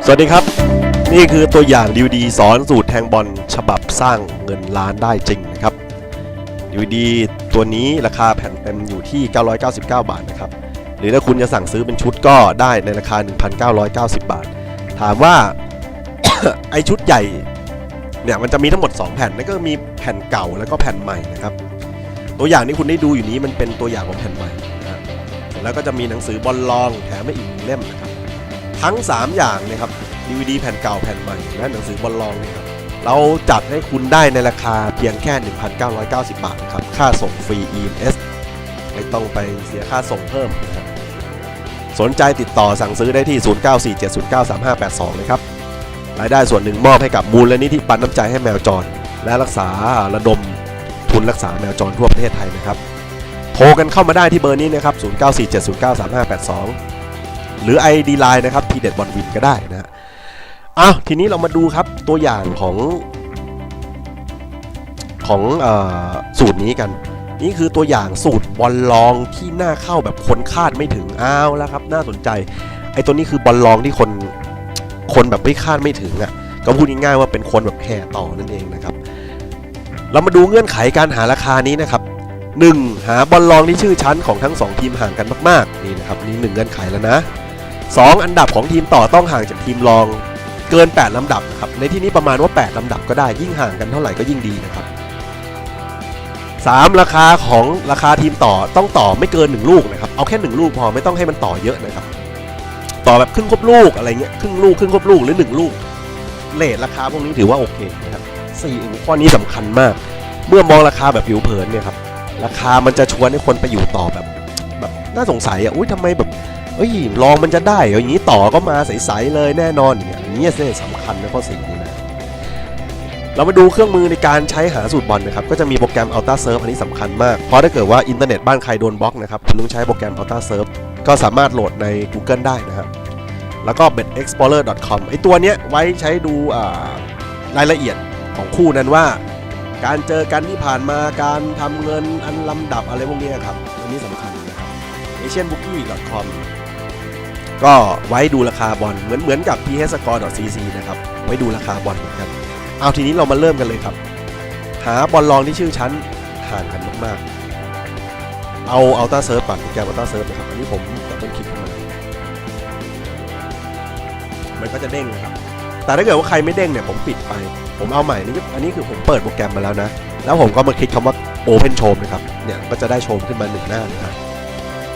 สวัสดีครับนี่คือตัวอย่าง DVD สอนสูตรแทงบอลฉบับสร้างเงินล้านได้จริงนะครับ DVD ตัวนี้ราคาแผ่นเต็มอยู่ที่999 บาทนะครับหรือถ้าคุณจะสั่งซื้อเป็นชุดก็ได้ในราคา 1,990 บาทถามว่า ไอชุดใหญ่เนี่ยมันจะมีทั้งหมด2แผ่นนั่นก็มีแผ่นเก่าแล้วก็แผ่นใหม่นะครับตัวอย่างที่คุณได้ดูอยู่นี้มันเป็นตัวอย่างของแผ่นใหม่นะแล้วก็จะมีหนังสือบอลลองแถมมาอีก1 เล่มนะครับทั้ง3อย่างนะครับ DVD แผ่นเก่าแผ่นใหม่และหนังสือบอลลองเนี่ยครับเราจัดให้คุณได้ในราคาเพียงแค่ 1,990 บาทนะครับค่าส่งฟรี EMS ไม่ต้องไปเสียค่าส่งเพิ่มนะครับสนใจติดต่อสั่งซื้อได้ที่ 0947093582 นะครับรายได้ส่วนหนึ่งมอบให้กับมูลนิธิปันน้ำใจให้แมวจรและรักษาระดมทุนรักษาแมวจรทั่วประเทศไทยนะครับโทรกันเข้ามาได้ที่เบอร์นี้นะครับ 0947093582 หรือ ID Line นะครับทีเด็ดบอลวินก็ได้นะทีนี้เรามาดูครับตัวอย่างของสูตรนี้กันนี่คือตัวอย่างสูตรบอลลองที่น่าเข้าแบบคนคาดไม่ถึงแล้วครับน่าสนใจไอ้ตัวนี้คือบอลลองที่คนแบบไม่คาดไม่ถึงก็พูดง่ายๆว่าเป็นคนแบบแห่ต่อนั่นเองนะครับเรามาดูเงื่อนไขการหาราคานี้นะครับ 1. หาบอลลองที่ชื่อชั้นของทั้ง2ทีมห่างกันมากๆนี่นะครับนี่1เงื่อนไขแล้วนะ 2. อันดับของทีมต่อต้องห่างจากทีมรองเกิน8ลำดับนะครับในที่นี้ประมาณว่า8ลำดับก็ได้ยิ่งห่างกันเท่าไหร่ก็ยิ่งดีนะครับ 3. ราคาทีมต่อต้องต่อไม่เกิน1ลูกนะครับเอาแค่1ลูกพอไม่ต้องให้มันต่อเยอะนะครับต่อแบบครึ่งครบลูกอะไรเงี้ยครึ่งลูกครึ่งครบลูกหรือ1ลูกเรทราคาพวกนี้ถือว่าโอเคนะครับ4ข้อนี้สำคัญมากเมื่อมองราคาแบบผิวเผินเนี่ยครับราคามันจะชวนให้คนไปอยู่ต่อแบบน่าสงสัยอุ้ยทำไมแบบลองมันจะได้อย่างนี้ต่อก็มาใสๆเลยแน่นอนอย่างนี้สำคัญในข้อ4นี้นะเรามาดูเครื่องมือในการใช้หาสูตรบอลนะครับก็จะมีโปรแกรม Ultra Surf อันนี้สำคัญมากเพราะถ้าเกิดว่าอินเทอร์เน็ตบ้านใครโดนบล็อกนะครับคุณต้องใช้โปรแกรม Ultra Surf ก็สามารถโหลดใน Google ได้นะครับแล้วก็ betexplorer.com ไอตัวเนี้ยไว้ใช้ดูรายละเอียดของคู่นั้นว่าการเจอกันที่ผ่านมาการทำเงินอันลำดับอะไรพวกนี้ครับอันนี้สำคัญนะครับ asianbookie.com ก็ไว้ดูราคาบอลเหมือนกับ phscore.cc นะครับไว้ดูราคาบอลเหมือนกันเอาทีนี้เรามาเริ่มกันเลยครับหาบอลลองที่ชื่อชั้นห่างกันมากๆเอา Ultra Surf ก่อนโปรแกรม Ultra Surf นะครับอันนี้ผมต้องคลิกเข้ามามันก็จะเด้งนะครับแต่ถ้าเกิดว่าใครไม่เด้งเนี่ยผมปิดไปผมเอาใหม่นี่อันนี้คือผมเปิดโปรแกรมมาแล้วนะแล้วผมก็มาคลิกคำว่า Open Chrome นะครับเนี่ยก็จะได้โชมขึ้นมา1หน้านะครับ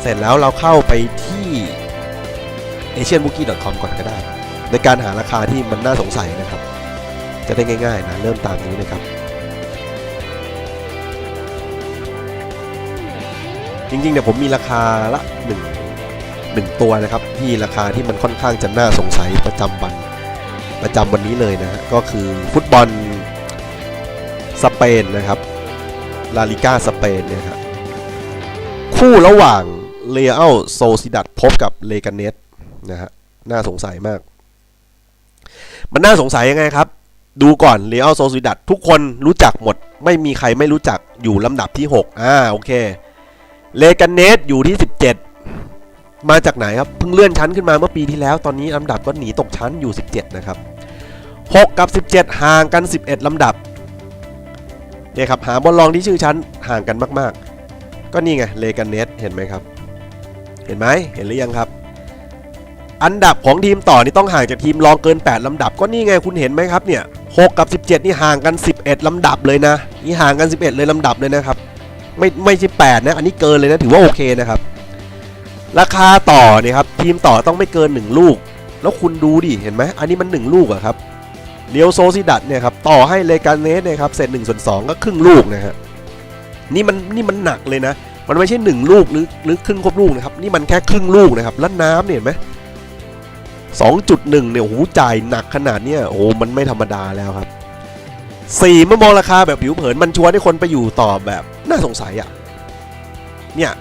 เสร็จแล้วเราเข้าไปที่ asianbookie.com ก่อนก็ได้ในการหาราคาที่มันน่าสงสัยนะครับจะได้ง่ายๆนะเริ่มตามนี้นะครับจริงๆเนี่ยผมมีราคาละ1ตัวนะครับที่ราคาที่มันค่อนข้างจะน่าสงสัยประจำวันนี้เลยนะฮะก็คือฟุตบอลสเปนนะครับลาลิก้าสเปนเนี่ยครับคู่ระหว่างเรอัลโซซิดัดพบกับเลกาเนสนะฮะน่าสงสัยมากมันน่าสงสัยยังไงครับดูก่อนเรอัลโซซิดัดทุกคนรู้จักหมดไม่มีใครไม่รู้จักอยู่ลำดับที่6โอเคเลกาเนสอยู่ที่17มาจากไหนครับเพิ่งเลื่อนชั้นขึ้นมาเมื่อปีที่แล้วตอนนี้ลำดับก็หนีตกชั้นอยู่17นะครับ6กับ17ห่างกัน11ลำดับเนี่ยครับหาบอลลองที่ชื่อชั้นห่างกันมากๆก็นี่ไงเลกาเนสเห็นไหมครับเห็นไหมเห็นหรือยังครับอันดับของทีมต่อนี่ต้องห่างจากทีมรองเกิน8ลำดับก็นี่ไงคุณเห็นไหมครับเนี่ย6กับ17นี่ห่างกัน11ลำดับเลยนะนี่ห่างกัน11เลยลำดับเลยนะครับไม่ใช่8นะอันนี้เกินเลยนะถือว่าโอเคนะครับราคาต่อเนี่ยครับทีมต่อต้องไม่เกิน1ลูกแล้วคุณดูดิเห็นไหมอันนี้มัน1ลูกอะครับเรียวโซซิดัดเนี่ยครับต่อให้เลกาเนสเนี่ยครับเศษ1/2ก็ครึ่งลูกนะฮะนี่มันหนักเลยนะมันไม่ใช่1ลูกหรือครึ่งครบลูกนะครับนี่มันแค่ครึ่งลูกนะครับแล้วน้ำเนี่ยเห็นไหม2.1 เนี่ยโอ้โหจ่ายหนักขนาดเนี้ยโอ้มันไม่ธรรมดาแล้วครับ4เมื่อมองราคาแบบผิวเผินมันชวนให้คนไปอยู่ต่อแบบน่าสงสัยเนี่ย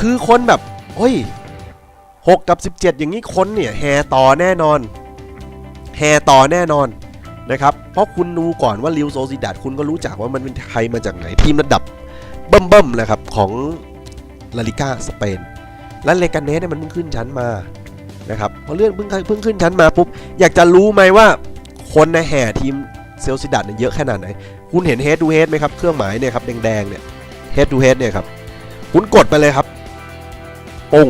คือคนแบบ6กับ17อย่างนี้คนเนี่ยแห่ต่อแน่นอนนะครับเพราะคุณดูก่อนว่าลิวโซซิดัดคุณก็รู้จักว่ามันเป็นใครมาจากไหนทีมระดับเบิ่มนะครับของลาลิก้าสเปนและเลกาเนสเนี่ยมันเพิ่งขึ้นชั้นมานะครับ พอเลื่อนเพิ่งขึ้นชั้นมาปุ๊บอยากจะรู้ไหมว่าคนในแห่ทีมเซลซิดัดเนี่ยเยอะขนาดไหนคุณเห็น head to head ไหมครับเครื่องหมายเนี่ยครับแดงๆเนี่ย head to head เนี่ยครับคุณกดไปเลยครับปุ้ง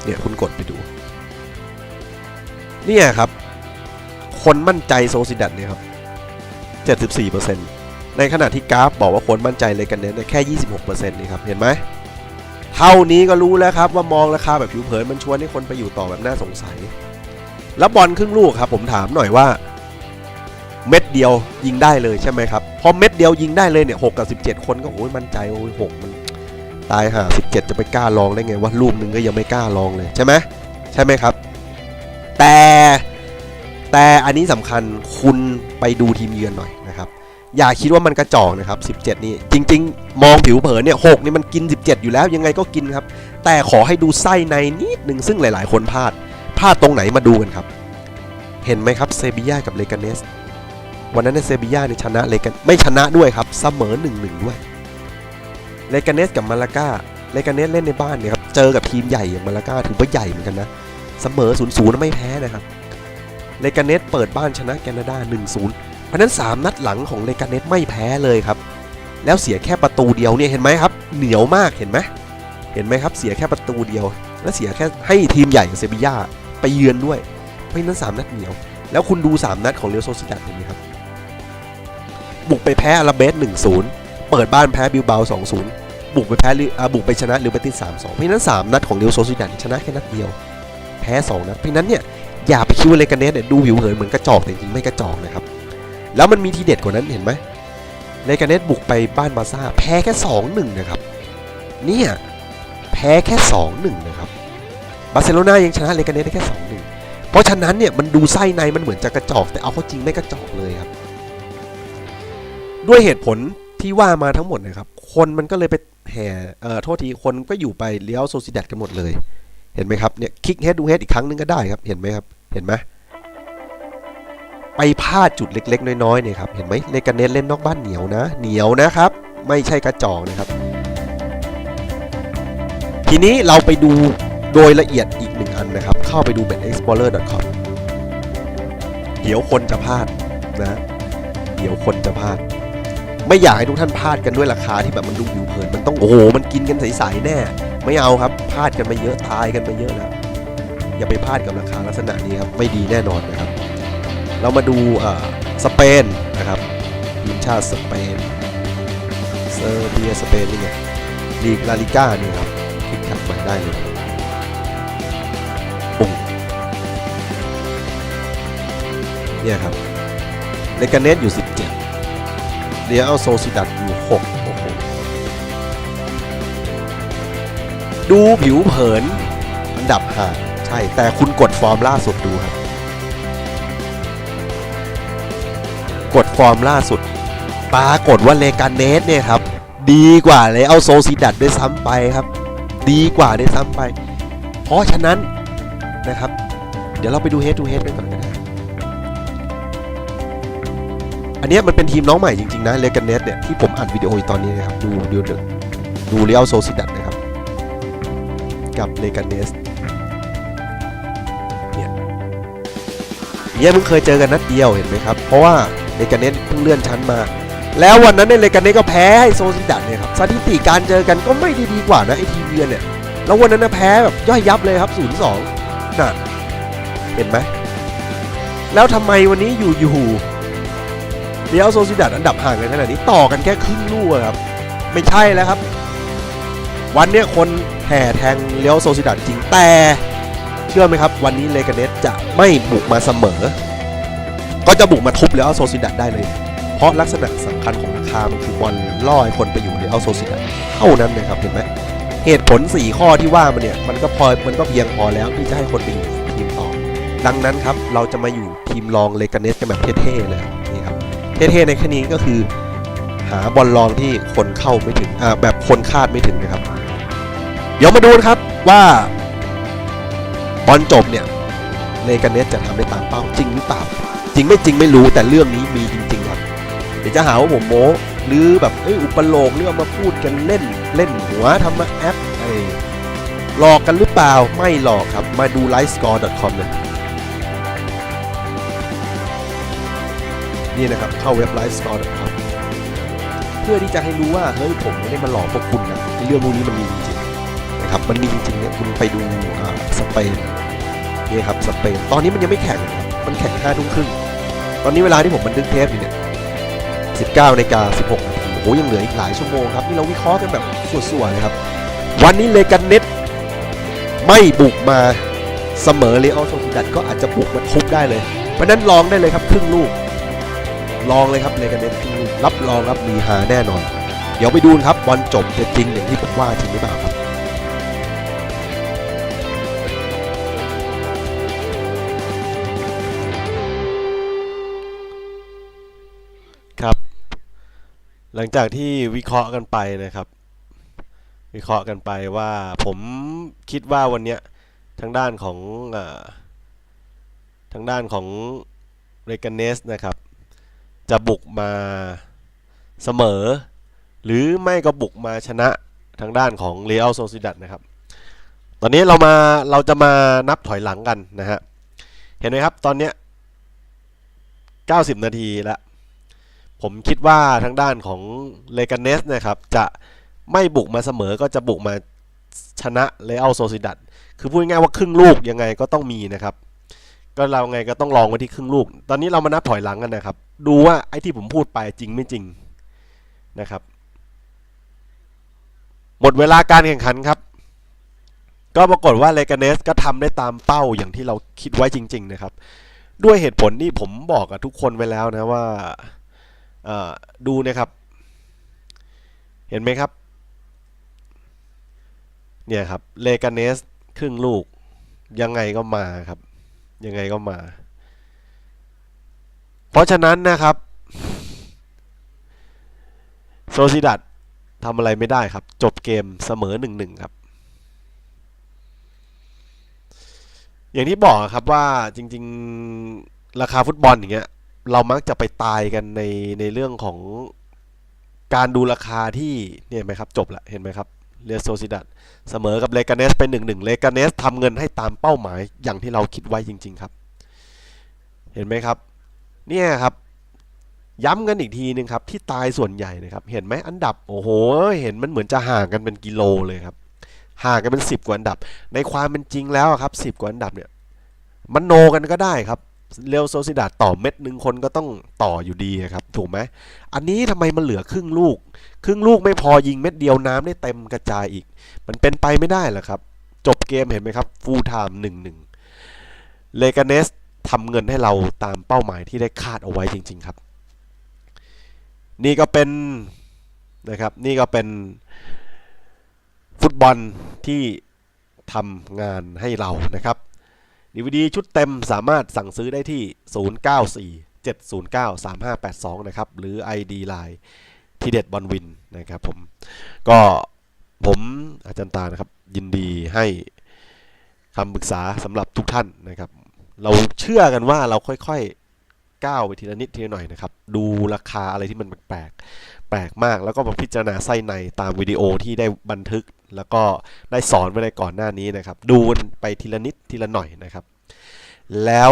เนี่ยคุณกดไปดูเนี่ยครับคนมั่นใจโซซิดัดเนี่ยครับ 74% ในขณะที่กราฟบอกว่าคนมั่นใจเลยกันเนี่ยแค่ 26% นี่ครับเห็นไหมเท่านี้ก็รู้แล้วครับว่ามองราคาแบบผิวเผินมันชวนให้คนไปอยู่ต่อแบบน่าสงสัยแล้วบอลครึ่งลูกครับผมถามหน่อยว่าเม็ดเดียวยิงได้เลยใช่ไหมครับพอเม็ดเดียวยิงได้เลยเนี่ย6กับ17คนก็โอ้ยมั่นใจโอ้ย6มันตายห่า17จะไปกล้าลองได้ไงว่าลูกนึงก็ยังไม่กล้าลองเลยใช่ไหมครับแต่อันนี้สำคัญคุณไปดูทีมเยือนหน่อยนะครับอย่าคิดว่ามันกระจอกนะครับ17นี่จริงๆมองผิวเผินเนี่ย6นี่มันกิน17อยู่แล้วยังไงก็กินครับแต่ขอให้ดูไส้ในนิดนึงซึ่งหลายๆคนพลาดตรงไหนมาดูกันครับเห็นไหมครับเซบีย่ากับเลกาเนสวันนั้นเซบีย่าเนี่ยชนะเลกันไม่ชนะด้วยครับเสมอ 1-1 ด้วยเลกาเนสกับมาลาก้าเลกาเนสเล่นในบ้านเนี่ยครับเจอกับทีมใหญ่อย่างมาลาก้าถือว่าใหญ่เหมือนกันนะเสมอ 0-0 ไม่แพ้นะครับเลกาเนสเปิดบ้านชนะแคนาดา 1-0 เพราะนั้น3นัดหลังของเลกาเนสไม่แพ้เลยครับแล้วเสียแค่ประตูเดียวเนี่ยเห็นไหมครับเหนียวมากเห็นไหมครับเสียแค่ประตูเดียวและเสียแค่ให้ทีมใหญ่เซบีย่าไปเยือนด้วยเพราะนั้น3นัดเหนียวแล้วคุณดู3นัดของเรอัลโซซิดัดเห็นไหมครับบุกไปแพ้อาราเบส 1-0 เปิดบ้านแพ้บิลเบา 2-0 บุกไปชนะลิเบติส 3-2 เพราะนั้น3นัดของเรอัลโซซิดัดชนะแค่นัดเดียวแพ้2นัดเพราะนั้นเนี่ยอย่าไปคิดว่าเลกาเนสเนี่ยดูผิวเผินเหมือนกระจอกแต่จริงไม่กระจอกนะครับแล้วมันมีทีเด็ดกว่านั้นเห็นไหมเลกาเนสบุกไปบ้านบาร์ซ่าแพ้แค่ 2-1 นะครับเนี่ยแพ้แค่ 2-1 นะครับบาร์เซโลนายังชนะเลกาเนสได้แค่ 2-1 เพราะฉะนั้นเนี่ยมันดูไส้ในมันเหมือนจะกระจอกแต่เอาเข้าจริงไม่กระจอกเลยครับด้วยเหตุผลที่ว่ามาทั้งหมดนะครับคนมันก็เลยไปแห่โทษทีคนก็อยู่ไปเลี้ยวโซซิดัดกันหมดเลยเห็นไหมครับเนี่ยคลิก head to head อีกครั้งนึงก็ได้ครับเห็นไหมครับเห็นไหมไปพลาดจุดเล็กๆน้อยๆเนี่ยครับเห็นไหมเลกาเนสเล่นนอกบ้านเหนียวนะครับไม่ใช่กระจอกนะครับทีนี้เราไปดูโดยละเอียดอีก1อันนะครับเข้าไปดู betexplorer.com เดี๋ยวคนจะพลาดนะเดี๋ยวคนจะพลาดไม่อยากให้ทุกท่านพลาดกันด้วยราคาที่แบบมันดูผิวเผินมันต้องโอ้โหมันกินกันใสๆแน่ไม่เอาครับพลาดกันมาเยอะตายกันมาเยอะแล้วอย่าไปพลาดกับราคาลักษณะนี้ครับไม่ดีแน่นอนนะครับเรามาดูสเปนนะครับทีมชาติสเปนเซอร์เบียสเปนนี่ไงลีกลาลิก้านี่ครับคลิกทับมาได้เลยปุ่งเนี่ยครับเลกาเนสอยู่17เรียลโซซิดัดอยู่6โอ้โหดูผิวเผินอันดับห่างใช่แต่คุณกดฟอร์มล่าสุดดูครับกดฟอร์มล่าสุดปรากฏว่าเลกาเนสเนี่ยครับดีกว่าเลยเอาโซซิดัดด้วยซ้ำไปครับดีกว่าด้วยซ้ำไปเพราะฉะนั้นนะครับเดี๋ยวเราไปดู head to head กันก่อนนะอันนี้มันเป็นทีมน้องใหม่จริงๆนะเลกาเนสเนี่ยที่ผมอัดวิดีโออยู่ตอนนี้นะครับดูเรียลโซซิดัดนะครับกับเลกาเนสเนี่ยเพิ่งเคยเจอกันนัดเดียวเห็นไหมครับเพราะว่าเลกาเนสเพิ่งเลื่อนชั้นมาแล้ววันนั้นเลกาเนสก็แพ้ให้โซซิดัดเนี่ยครับสถิติการเจอกันก็ไม่ดีกว่านะไอทีมเยือนเนี่ยแล้ววันนั้นแพ้แบบย่อยยับเลยครับ 0-2 น่ะเห็นไหมแล้วทำไมวันนี้อยู่เรียลโซซิดัดอันดับห่างกันขนาดนี้ต่อกันแค่ครึ่งลูกครับไม่ใช่แล้วครับวันนี้คนแห่แทงเรียลโซซิดัดจริงแต่เชื่อไหมครับวันนี้เลกาเนสจะไม่บุกมาเสมอก็จะบุกมาทุบเรียลโซซิดัดได้เลยเพราะลักษณะสำคัญของราคามันคือบอลล่อให้คนไปอยู่เรียลโซซิดัดเท่านั้นนะครับเห็นไหมเหตุผล4ข้อที่ว่ามันเนี่ยมันก็เพียงพอแล้วที่จะให้คนไปอยู่ทีมต่อดังนั้นครับเราจะมาอยู่ทีมรองเลกาเนสกันแบบเท่ๆเลยนี่ครับเท่ๆในครั้งนี้ก็คือหาบอลรองที่คนเข้าไม่ถึงแบบคนคาดไม่ถึงนะครับเดี๋ยวมาดูนะครับว่าบอลจบเนี่ยเลกาเนสจะทำได้ตามเป้าจริงหรือเปล่าจริงไม่รู้แต่เรื่องนี้มีจริงๆครับเดี๋ยวจะหาว่าผมโม้หรือแบบอุปโลกเรื่องมาพูดกันเล่นหัวทำมาแอป หลอกกันหรือเปล่าไม่หลอกครับมาดู livescore.com เลยนี่นะครับเข้าเว็บ livescore.com เพื่อที่จะให้รู้ว่าเฮ้ยผมไม่ได้มาหลอกพวกคุณนะเรื่องพวกนี้มันมีจริงๆนะครับมันมีจริงๆเนี่ยคุณไปดูสเปนนี่ครับสเปนตอนนี้มันยังไม่แข่งมันแข่ง5 ทุ่มครึ่งตอนนี้เวลาที่ผมบันทึกเทปอยู่เนี่ย19:16 นาทีโอ้ยังเหลืออีกหลายชั่วโมงครับนี่เราวิเคราะห์กันแบบส่วนๆเลยครับวันนี้เลกันเน็ตไม่บุกมาเสมอเรอัลโซซิดัดก็อาจจะบุกมาทุบได้เลยเพราะนั้นลองได้เลยครับครึ่งลูกลองเลยครับเลกันเน็ตครึ่งลูกรับรองครับมีหาแน่นอนเดี๋ยวไปดูครับบอลจบจะจริงอย่างที่ผมว่าจริงหรือเปล่าครับครับหลังจากที่วิเคราะห์กันไปนะครับวิเคราะห์กันไปว่าผมคิดว่าวันนี้ทางด้านของเรกาเนสนะครับจะบุกมาเสมอหรือไม่ก็บุกมาชนะทางด้านของเรอัลโซซิดัดนะครับตอนนี้เราจะมานับถอยหลังกันนะฮะเห็นไหมครับตอนนี้90 นาทีแล้วผมคิดว่าทางด้านของเลกาเนสนะครับจะไม่บุกมาเสมอก็จะบุกมาชนะเรอัลโซซิดัดคือพูดง่ายๆว่าครึ่งลูกยังไงก็ต้องมีนะครับก็เราไงก็ต้องลองไว้ที่ครึ่งลูกตอนนี้เรามานับถอยหลังกันนะครับดูว่าไอ้ที่ผมพูดไปจริงไม่จริงนะครับหมดเวลาการแข่งขันครับก็ปรากฏว่าเลกาเนสก็ทำได้ตามเป้าอย่างที่เราคิดไว้จริงๆนะครับด้วยเหตุผลที่ผมบอกกับทุกคนไว้แล้วนะว่าดูนะครับเห็นไหมครับเนี่ยครับเลกาเนสครึ่งลูกยังไงก็มาครับยังไงก็มาเพราะฉะนั้นนะครับโซซิดัดทำอะไรไม่ได้ครับจบเกมเสมอ 1-1 ครับอย่างที่บอกครับว่าจริงๆราคาฟุตบอลอย่างเงี้ยเรามักจะไปตายกันในเรื่องของการดูราคาที่เนี่ยไหมครับจบละเห็นไหมครับเรอัลโซซิดัดเสมอกับเลกาเนสไป 1-1 เลกาเนสทำเงินให้ตามเป้าหมายอย่างที่เราคิดไว้จริงๆครับเห็นไหมครับเนี่ยครับย้ำกันอีกทีนึงครับที่ตายส่วนใหญ่นะครับเห็นไหมอันดับโอ้โหเห็นมันเหมือนจะห่างกันเป็นกิโลเลยครับห่างกันเป็น10 กว่าอันดับในความเป็นจริงแล้วครับ10 กว่าอันดับเนี่ยมันโนกันก็ได้ครับเรอัลโซซิดัดต่อเม็ดหนึ่งคนก็ต้องต่ออยู่ดีครับถูกไหมอันนี้ทำไมมันเหลือครึ่งลูกไม่พอยิงเม็ดเดียวน้ำได้เต็มกระจายอีกมันเป็นไปไม่ได้หรอกครับจบเกมเห็นไหมครับฟูลไทม์1-1เลกาเนสทำเงินให้เราตามเป้าหมายที่ได้คาดเอาไว้จริงๆครับนี่ก็เป็นนะครับนี่ก็เป็นฟุตบอลที่ทำงานให้เรานะครับ DVD ชุดเต็มสามารถสั่งซื้อได้ที่ 0947093582 นะครับหรือ ID Line ทีเด็ดบอลวินนะครับผมอาจารย์ตานะครับยินดีให้คำปรึกษาสำหรับทุกท่านนะครับเราเชื่อกันว่าเราค่อยๆก้าวไปทีละนิดทีละหน่อยนะครับดูราคาอะไรที่มันแปลกมากแล้วก็มาพิจารณาไส้ในตามวิดีโอที่ได้บันทึกแล้วก็ได้สอนไว้ในก่อนหน้านี้นะครับดูไปทีละนิดทีละหน่อยนะครับแล้ว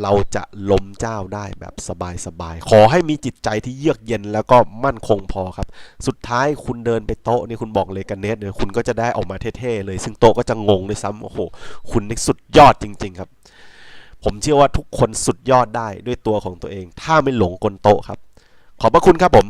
เราจะล้มเจ้าได้แบบสบายๆขอให้มีจิตใจที่เยือกเย็นแล้วก็มั่นคงพอครับสุดท้ายคุณเดินไปโต๊ะนี่คุณบอกเลกาเนสเนี่ยคุณก็จะได้ออกมาเท่ๆเลยซึ่งโต๊ะก็จะงงด้วยซ้ำโอ้โหคุณนี่สุดยอดจริงๆครับผมเชื่อว่าทุกคนสุดยอดได้ด้วยตัวของตัวเองถ้าไม่หลงกลโต๊ะครับขอบพระคุณครับผม